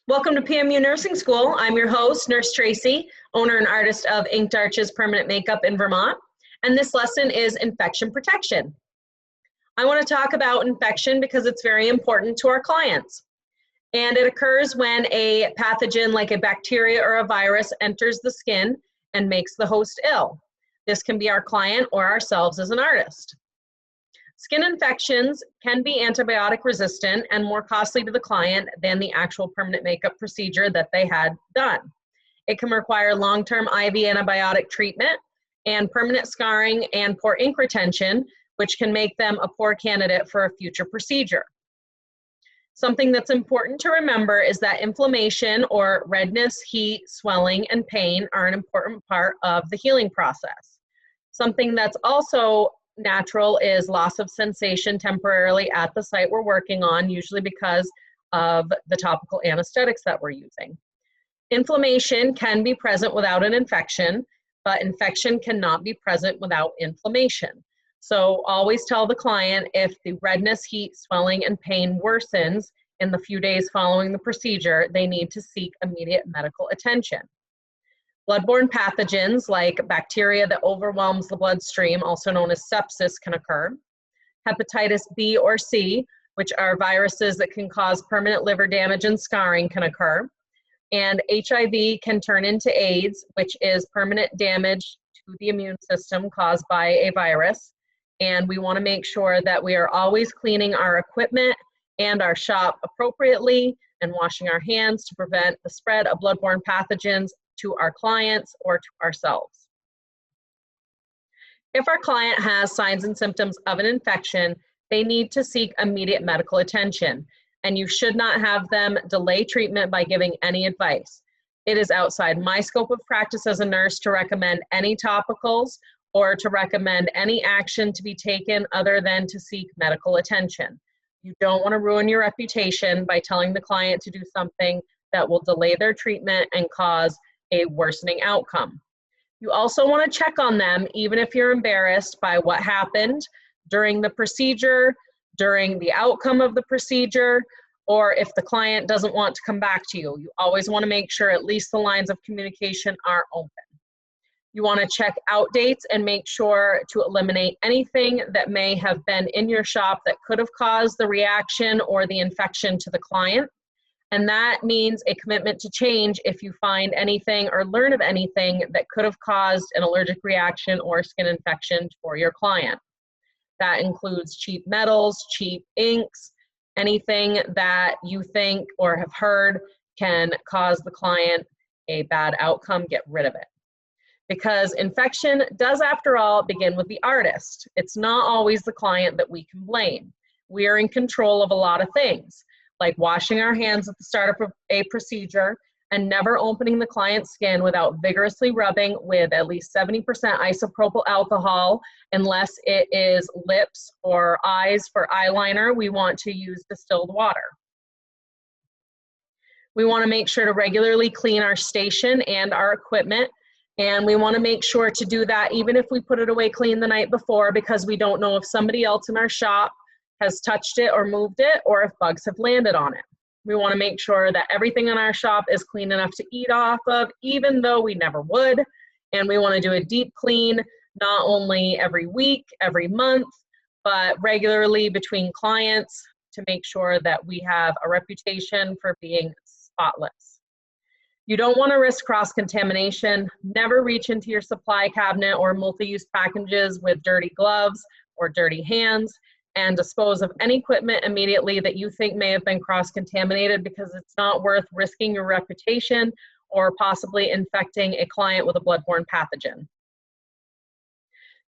Welcome to PMU Nursing School. I'm your host, Nurse Tracy, owner and artist of Inked Arches Permanent Makeup in Vermont, and this lesson is infection protection. I want to talk about infection because it's very important to our clients. And it occurs when a pathogen like a bacteria or a virus enters the skin and makes the host ill. This can be our client or ourselves as an artist. Skin infections can be antibiotic resistant and more costly to the client than the actual permanent makeup procedure that they had done. It can require long-term IV antibiotic treatment and permanent scarring and poor ink retention, which can make them a poor candidate for a future procedure. Something that's important to remember is that inflammation or redness, heat, swelling, and pain are an important part of the healing process. Something that's also natural is loss of sensation temporarily at the site we're working on, usually because of the topical anesthetics that we're using. Inflammation can be present without an infection, but infection cannot be present without inflammation. So always tell the client if the redness, heat, swelling, and pain worsens in the few days following the procedure, they need to seek immediate medical attention. Bloodborne pathogens like bacteria that overwhelms the bloodstream, also known as sepsis, can occur. Hepatitis B or C, which are viruses that can cause permanent liver damage and scarring, can occur. And HIV can turn into AIDS, which is permanent damage to the immune system caused by a virus. And we want to make sure that we are always cleaning our equipment and our shop appropriately and washing our hands to prevent the spread of bloodborne pathogens to our clients or to ourselves. If our client has signs and symptoms of an infection, they need to seek immediate medical attention, and you should not have them delay treatment by giving any advice. It is outside my scope of practice as a nurse to recommend any topicals or to recommend any action to be taken other than to seek medical attention. You don't want to ruin your reputation by telling the client to do something that will delay their treatment and cause a worsening outcome. You also want to check on them even if you're embarrassed by what happened during the procedure, during the outcome of the procedure, or if the client doesn't want to come back to you. You always want to make sure at least the lines of communication are open. You want to check out dates and make sure to eliminate anything that may have been in your shop that could have caused the reaction or the infection to the client. And that means a commitment to change if you find anything or learn of anything that could have caused an allergic reaction or skin infection for your client. That includes cheap metals, cheap inks, anything that you think or have heard can cause the client a bad outcome. Get rid of it. Because infection does, after all, begin with the artist. It's not always the client that we can blame. We are in control of a lot of things, like washing our hands at the start of a procedure and never opening the client's skin without vigorously rubbing with at least 70% isopropyl alcohol. Unless it is lips or eyes for eyeliner, we want to use distilled water. We want to make sure to regularly clean our station and our equipment, and we want to make sure to do that even if we put it away clean the night before, because we don't know if somebody else in our shop has touched it or moved it, or if bugs have landed on it. We want to make sure that everything in our shop is clean enough to eat off of, even though we never would. And we want to do a deep clean, not only every week, every month, but regularly between clients to make sure that we have a reputation for being spotless. You don't want to risk cross-contamination. Never reach into your supply cabinet or multi-use packages with dirty gloves or dirty hands, and dispose of any equipment immediately that you think may have been cross-contaminated, because it's not worth risking your reputation or possibly infecting a client with a bloodborne pathogen.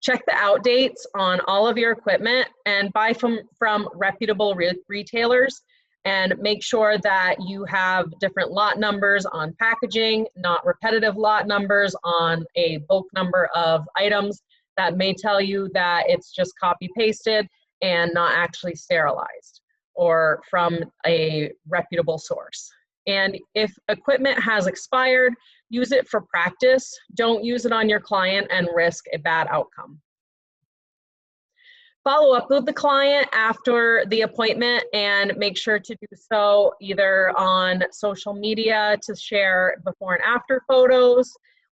Check the out dates on all of your equipment and buy from reputable retailers, and make sure that you have different lot numbers on packaging, not repetitive lot numbers on a bulk number of items that may tell you that it's just copy-pasted and not actually sterilized or from a reputable source. And if equipment has expired, use it for practice. Don't use it on your client and risk a bad outcome. Follow up with the client after the appointment and make sure to do so either on social media to share before and after photos,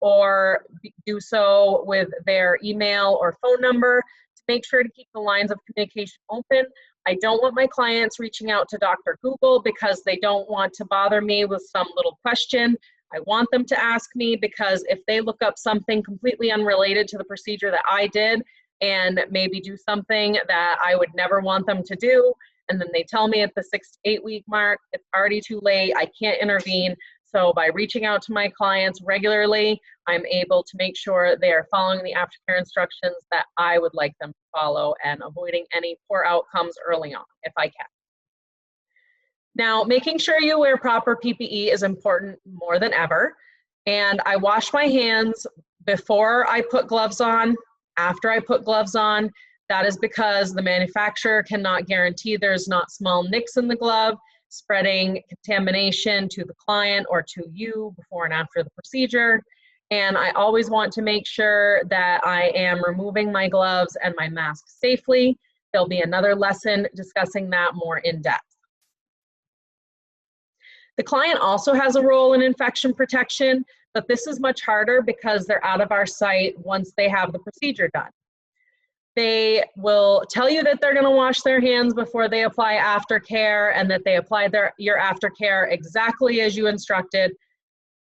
or do so with their email or phone number to make sure to keep the lines of communication open. I don't want my clients reaching out to Dr. Google because they don't want to bother me with some little question. I want them to ask me, because if they look up something completely unrelated to the procedure that I did and maybe do something that I would never want them to do, and then they tell me at the 6 to 8 week mark, it's already too late, I can't intervene. So by reaching out to my clients regularly, I'm able to make sure they are following the aftercare instructions that I would like them to follow and avoiding any poor outcomes early on, if I can. Now, making sure you wear proper PPE is important more than ever. And I wash my hands before I put gloves on, after I put gloves on. That is because the manufacturer cannot guarantee there's not small nicks in the glove, spreading contamination to the client or to you before and after the procedure. And I always want to make sure that I am removing my gloves and my mask safely. There'll be another lesson discussing that more in depth. The client also has a role in infection protection, but this is much harder because they're out of our sight once they have the procedure done. They will tell you that they're going to wash their hands before they apply aftercare and that they apply your aftercare exactly as you instructed,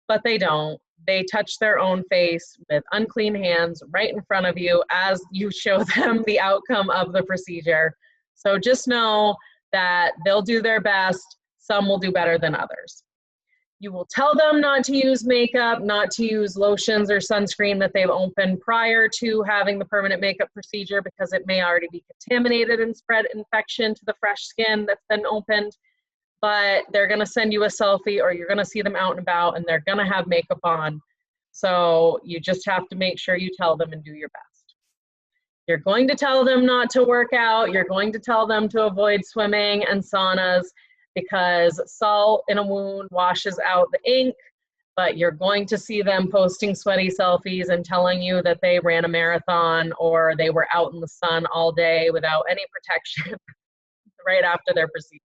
but they don't. They touch their own face with unclean hands right in front of you as you show them the outcome of the procedure. So just know that they'll do their best. Some will do better than others. You will tell them not to use makeup, not to use lotions or sunscreen that they've opened prior to having the permanent makeup procedure, because it may already be contaminated and spread infection to the fresh skin that's been opened. But they're going to send you a selfie, or you're going to see them out and about and they're going to have makeup on. So you just have to make sure you tell them and do your best. You're going to tell them not to work out. You're going to tell them to avoid swimming and saunas, because salt in a wound washes out the ink, but you're going to see them posting sweaty selfies and telling you that they ran a marathon or they were out in the sun all day without any protection right after their procedure.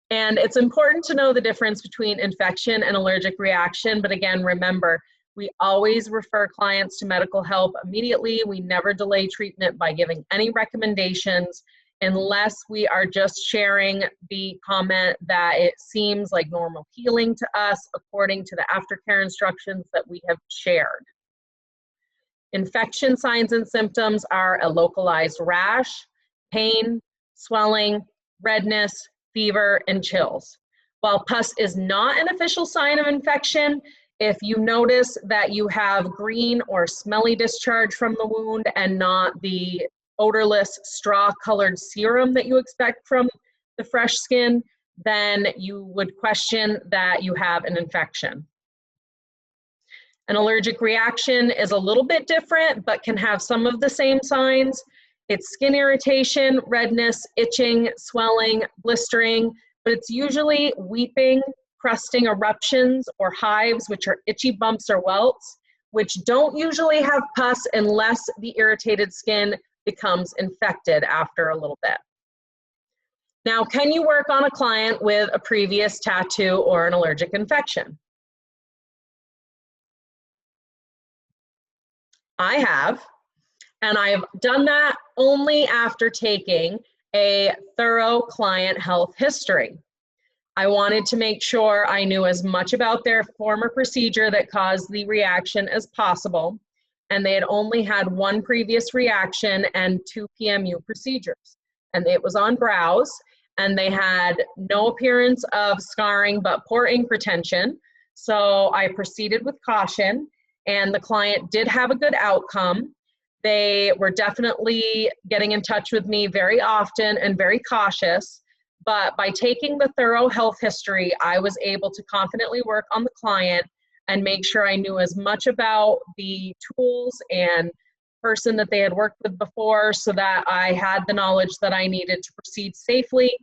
And it's important to know the difference between infection and allergic reaction, but again, remember, we always refer clients to medical help immediately. We never delay treatment by giving any recommendations, unless we are just sharing the comment that it seems like normal healing to us according to the aftercare instructions that we have shared. Infection signs and symptoms are a localized rash, pain, swelling, redness, fever, and chills. While pus is not an official sign of infection, if you notice that you have green or smelly discharge from the wound and not the odorless straw-colored serum that you expect from the fresh skin, then you would question that you have an infection. An allergic reaction is a little bit different, but can have some of the same signs. It's skin irritation, redness, itching, swelling, blistering, but it's usually weeping, crusting eruptions, or hives, which are itchy bumps or welts, which don't usually have pus unless the irritated skin becomes infected after a little bit. Now, can you work on a client with a previous tattoo or an allergic infection? I have, and I've done that only after taking a thorough client health history. I wanted to make sure I knew as much about their former procedure that caused the reaction as possible, and they had only had one previous reaction and 2 PMU procedures. And it was on brows, and they had no appearance of scarring but poor ink retention. So I proceeded with caution, and the client did have a good outcome. They were definitely getting in touch with me very often and very cautious. But by taking the thorough health history, I was able to confidently work on the client and make sure I knew as much about the tools and person that they had worked with before, so that I had the knowledge that I needed to proceed safely.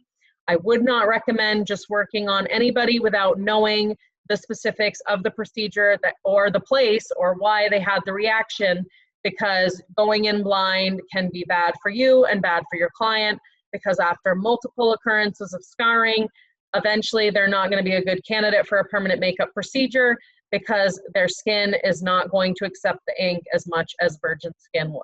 I would not recommend just working on anybody without knowing the specifics of the procedure or the place or why they had the reaction, because going in blind can be bad for you and bad for your client, because after multiple occurrences of scarring, eventually they're not going to be a good candidate for a permanent makeup procedure because their skin is not going to accept the ink as much as virgin skin would.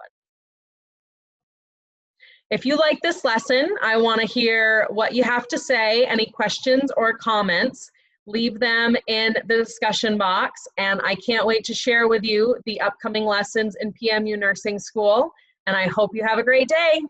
If you like this lesson, I want to hear what you have to say. Any questions or comments, leave them in the discussion box, and I can't wait to share with you the upcoming lessons in PMU Nursing School, and I hope you have a great day.